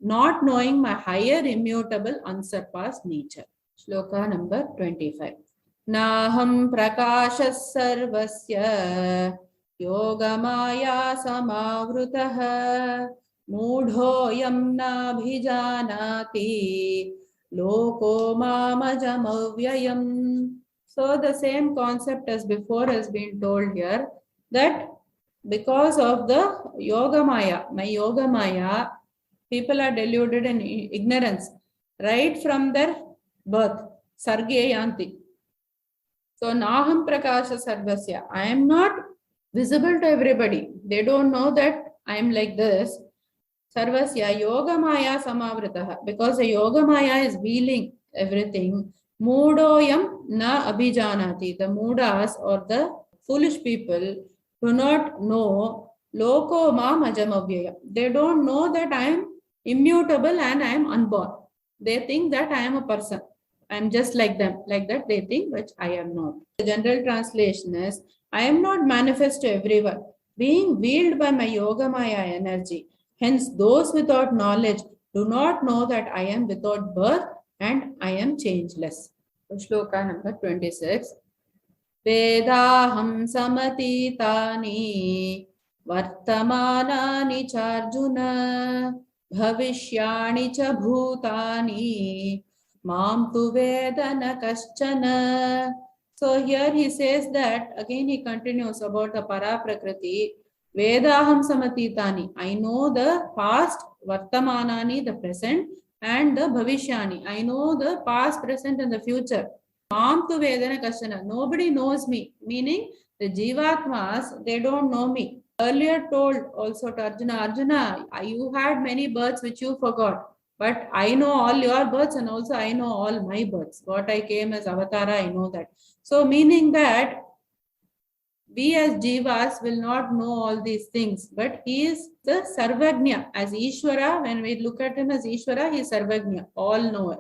not knowing my higher immutable unsurpassed nature. Shloka number 25. Naham prakashas sarvasya yogamaya samavrutaha mudhoyam nabhijanati loko mamajamavyayam. So the same concept as before has been told here, that because of the yoga maya, my yoga maya, people are deluded in ignorance right from their birth. Sarge yanti. So naham prakasha sarvasya. I am not visible to everybody. They don't know that I am like this. Sarvasya yoga maya samavritaha. Because the yoga maya is veiling everything. Mudoyam na abhijanati. The mudas or the foolish people do not know loko ma majamavyaya. They don't know that I am immutable and I am unborn. They think that I am a person. I am just like them. Like that they think, which I am not. The general translation is, I am not manifest to everyone, being veiled by my yoga maya energy. Hence, those without knowledge do not know that I am without birth and I am changeless. Shloka number 26. Vedaham samatitani vartamanani charjuna bhavishyani cha bhutani mam tu vedana kaschana. So here he says that, again he continues about the para-prakriti. Vedaham samatitani. I know the past, vartamanani, the present, and the bhavishyani. I know the past, present, and the future. Mam tu vedana kashana. Nobody knows me. Meaning the jivatmas, they don't know me. Earlier told also to Arjuna, Arjuna, you had many births which you forgot. But I know all your births and also I know all my births. What I came as avatara, I know that. So meaning that we as jivas will not know all these things, but he is the Sarvagnya. As Ishvara, when we look at him as Ishvara, he is Sarvagnya, all knower.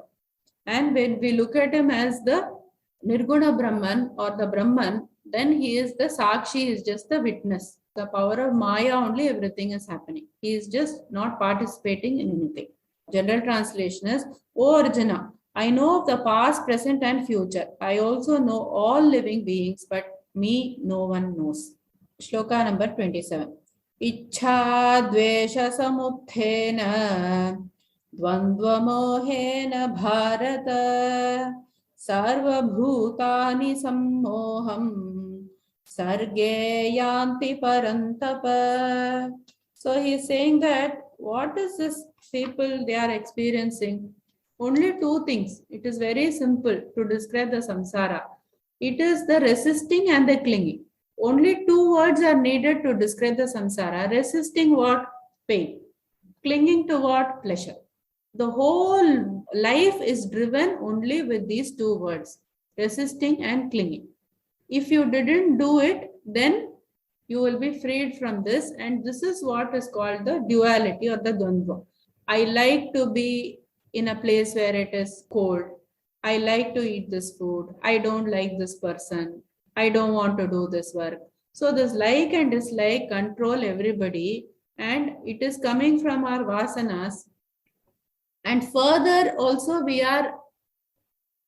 And when we look at him as the Nirguna Brahman or the Brahman, then he is the Sakshi, he is just the witness. The power of Maya only, everything is happening. He is just not participating in anything. General translation is, O Arjuna, I know of the past, present and future. I also know all living beings, but me no one knows. Shloka number 27. Ichha dvesha samupthena dvandva mohena bharata sarva bhutani sammoham sarge yanti parantapa. So he is saying that what is this people they are experiencing? Only two things. It is very simple to describe the samsara. It is the resisting and the clinging. Only two words are needed to describe the samsara. Resisting what? Pain. Clinging to what? Pleasure. The whole life is driven only with these two words, resisting and clinging. If you didn't do it, then you will be freed from this. And this is what is called the duality or the dvandva. I like to be in a place where it is cold. I like to eat this food. I don't like this person. I don't want to do this work. So this like and dislike control everybody, and it is coming from our vasanas. And further also we are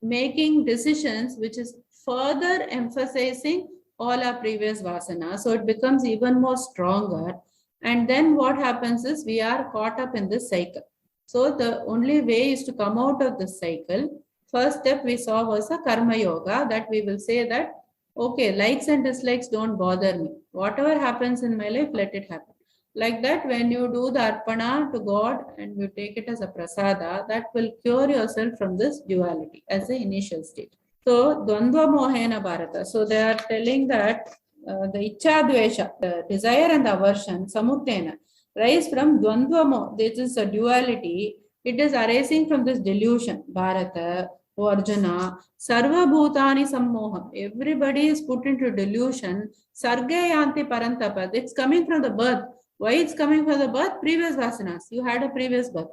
making decisions which is further emphasizing all our previous vasanas. So it becomes even more stronger. And then what happens is we are caught up in this cycle. So the only way is to come out of this cycle. First step we saw was a karma yoga, that we will say that, okay, likes and dislikes don't bother me. Whatever happens in my life, let it happen. Like that, when you do the arpana to God and you take it as a prasada, that will cure yourself from this duality as the initial state. So, dvandva mohena bharata. So, they are telling that the ichcha dvesha, the desire and the aversion, samuktena, rise from dvandva moh. This is a duality. It is arising from this delusion. Bharata, O Arjuna, sarva bhutani sammoham. Everybody is put into delusion. Sarge yanti parantapa. It's coming from the birth. Why it's coming from the birth? Previous vasanas. You had a previous birth.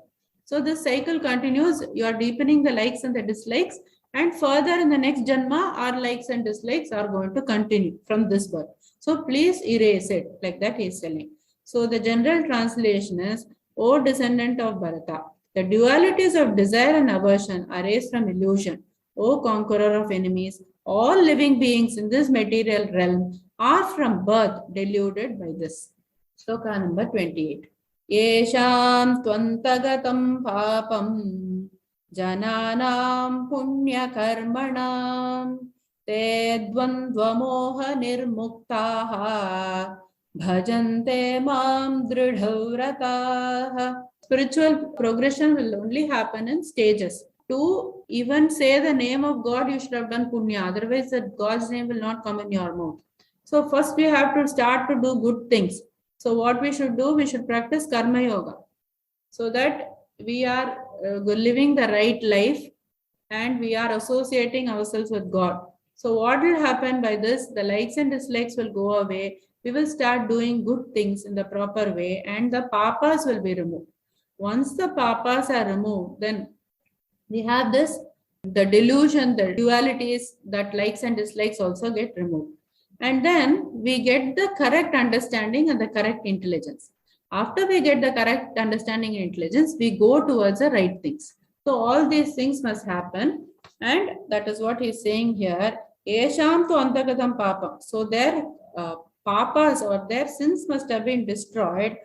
So this cycle continues. You are deepening the likes and the dislikes. And further in the next janma, our likes and dislikes are going to continue from this birth. So please erase it. Like that he is telling. So the general translation is, O descendant of Bharata, the dualities of desire and aversion arise from illusion. O conqueror of enemies, all living beings in this material realm are from birth deluded by this. Sloka number 28. Yesham tvantagatam papam jananam punya karmanam te dvandva moha nirmuktaha bhajante mam dridhavrataha. Spiritual progression will only happen in stages. To even say the name of God, you should have done punya. Otherwise, that God's name will not come in your mouth. So first we have to start to do good things. So what we should do, we should practice karma yoga so that we are living the right life and we are associating ourselves with God. So what will happen by this? The likes and dislikes will go away. We will start doing good things in the proper way and the papas will be removed. Once the papas are removed, then we have this, the delusion, the dualities, that likes and dislikes also get removed. And then we get the correct understanding and the correct intelligence. After we get the correct understanding and intelligence, we go towards the right things. So all these things must happen. And that is what he is saying here. Esham tu antagatam papam. So their papas or their sins must have been destroyed.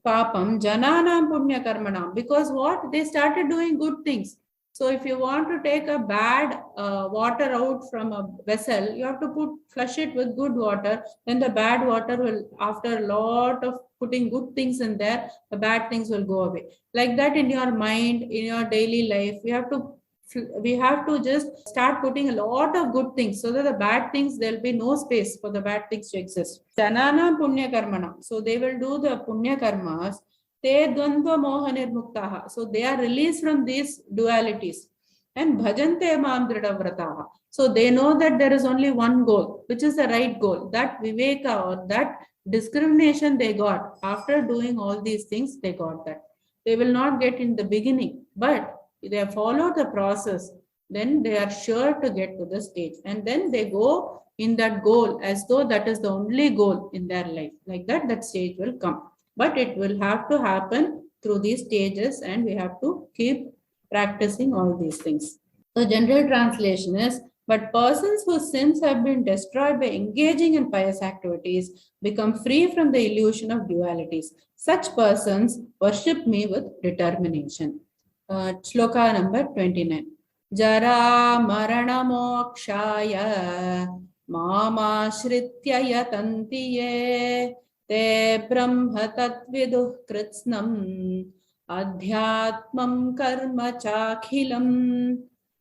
Papam jananam punya karmanam. Because what? They started doing good things. So if you want to take a bad water out from a vessel, you have to flush it with good water. Then the bad water will, after a lot of putting good things in there, the bad things will go away. Like that in your mind, in your daily life, we have to just start putting a lot of good things so that the bad things, there will be no space for the bad things to exist. Janana punya karmana. So they will do the punya karmas. Te dvandva moha nirmuktaha. So they are released from these dualities. And bhajante mam dridhavrataha. So they know that there is only one goal, which is the right goal. That viveka or that discrimination they got. After doing all these things, they got that. They will not get in the beginning, but if they follow the process, then they are sure to get to the stage. And then they go in that goal as though that is the only goal in their life. Like that, that stage will come. But it will have to happen through these stages and we have to keep practicing all these things. So general translation is, but persons whose sins have been destroyed by engaging in pious activities become free from the illusion of dualities. Such persons worship me with determination. Shloka number 29. Jara marana mokshaya mama shritya yatantiye te brahma tatviduh kritsnam adhyatmam karma chakhilam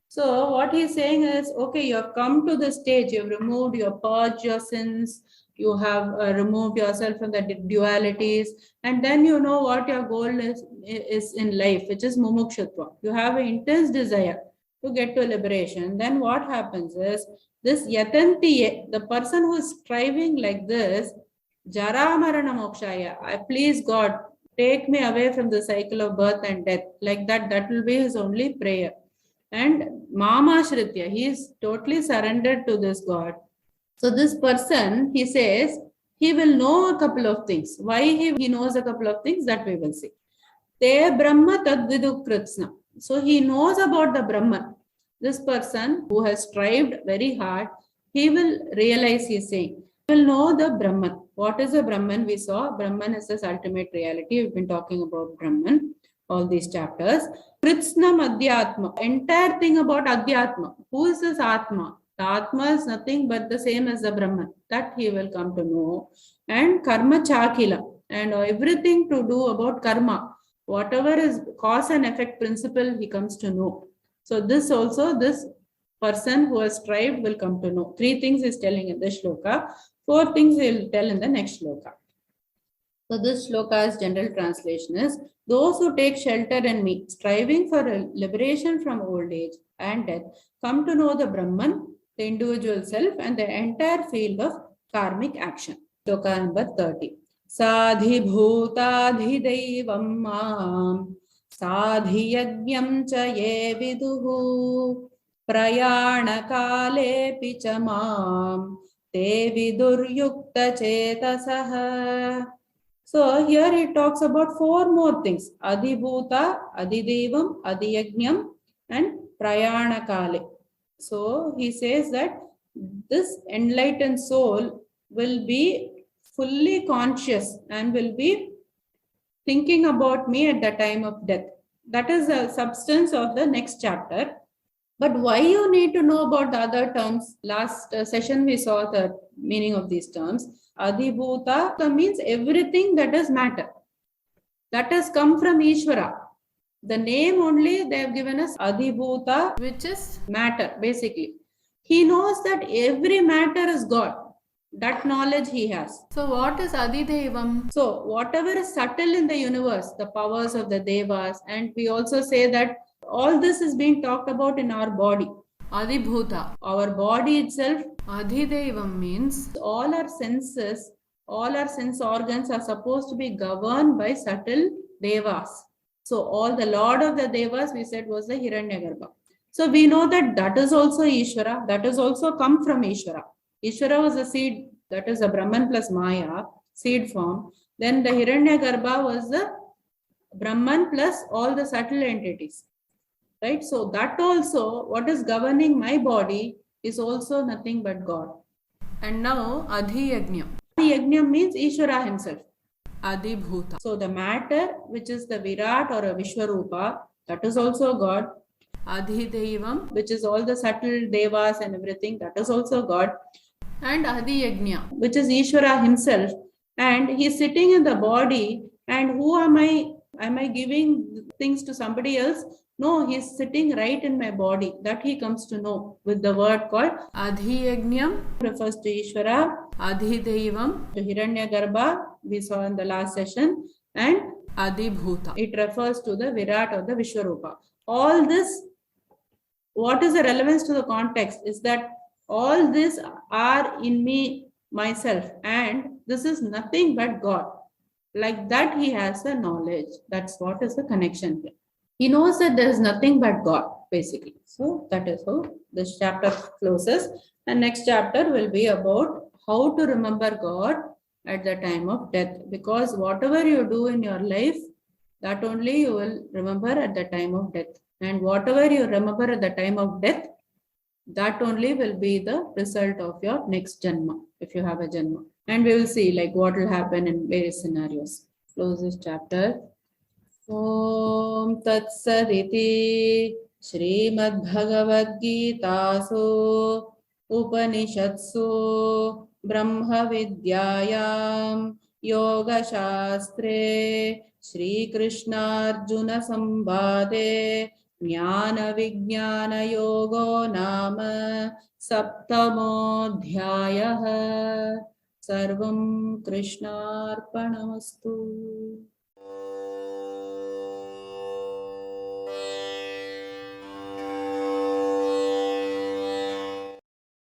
So what he's saying is, okay, you have come to the stage, you have removed, you have purged your sins, you have removed yourself from the dualities, and then you know what your goal is in life, which is mumukshutva. You have an intense desire to get to liberation. Then what happens is, this yatanti, the person who is striving like this, jara marana mokshaya, I please God, take me away from the cycle of birth and death. Like that, that will be his only prayer. And Mama Shritya, he is totally surrendered to this God. So this person, he says, he will know a couple of things. Why he knows a couple of things, that we will see. Te Brahma Tadvidu Kritsna. So he knows about the Brahman. This person who has strived very hard, he will realize, he's saying, he will know the Brahman. What is the Brahman? We saw Brahman is this ultimate reality. We've been talking about Brahman all these chapters. Kritsnam Adhyatma, entire thing about Adhyatma. Who is this Atma? The Atma is nothing but the same as the Brahman. That he will come to know. And Karma Chakila, and everything to do about karma. Whatever is cause and effect principle, he comes to know. So this also, this person who has strived will come to know. 3 things is telling in this shloka. 4 things he will tell in the next shloka. So this shloka's general translation is, those who take shelter in me, striving for a liberation from old age and death, come to know the Brahman, the individual self, and the entire field of karmic action. Shloka number 30. Sadhi bhutadhidevam mam, sadhi yajñam cha ye viduhu, prayana kale picha mam, te viduryukta chetasah. So here it talks about 4 more things. Adhibhuta, Adhidevam, Adhiyajñam, and Prayanakale. So he says that this enlightened soul will be fully conscious and will be thinking about me at the time of death. That is the substance of the next chapter. But why you need to know about the other terms? Last session we saw the meaning of these terms. Adhibhuta means everything that is matter. That has come from Ishvara. The name only they have given us Adhibhuta, which is matter basically. He knows that every matter is God. That knowledge he has. So what is Adidevam? So whatever is subtle in the universe, the powers of the Devas, and we also say that all this is being talked about in our body. Adhibhuta, our body itself. Adhidevam means all our senses, all our sense organs are supposed to be governed by subtle Devas. So all the Lord of the Devas we said was the Hiranyagarbha. So we know that that is also Ishvara, that is also come from Ishvara. Ishvara was a seed, that is a Brahman plus Maya, seed form. Then the Hiranyagarbha was the Brahman plus all the subtle entities. Right? So that also, what is governing my body is also nothing but God. And now Adhiyajñam. Adhiyajñam means Ishvara himself. Adhibhuta. So the matter, which is the Virat or a Vishwarupa, that is also God. Adhidevam, which is all the subtle Devas and everything, that is also God. And Adhiyajña, which is Ishvara himself. And he is sitting in the body. And who am I? Am I giving things to somebody else? No, he is sitting right in my body. That he comes to know with the word called Adhiyajñam, refers to Ishvara, Adhidevam, to Hiranyagarbha, we saw in the last session, and Adhibhuta. It refers to the Virat or the Vishwarupa. All this, what is the relevance to the context is that all this are in me, myself, and this is nothing but God. Like that he has a knowledge. That's what is the connection here. He knows that there is nothing but God, basically. So that is how this chapter closes. And next chapter will be about how to remember God at the time of death. Because whatever you do in your life, that only you will remember at the time of death. And whatever you remember at the time of death, that only will be the result of your next janma, if you have a janma. And we will see like what will happen in various scenarios. Close this chapter. Om Tat Saditi Srimad Bhagavad Gitasu Upanishadsu Brahma Vidyayam Yoga Shastre Shri Krishna Arjuna Sambhade ज्ञानविज्ञानयोगो नाम सप्तमोऽध्यायः। सर्वं कृष्णार्पणमस्तु।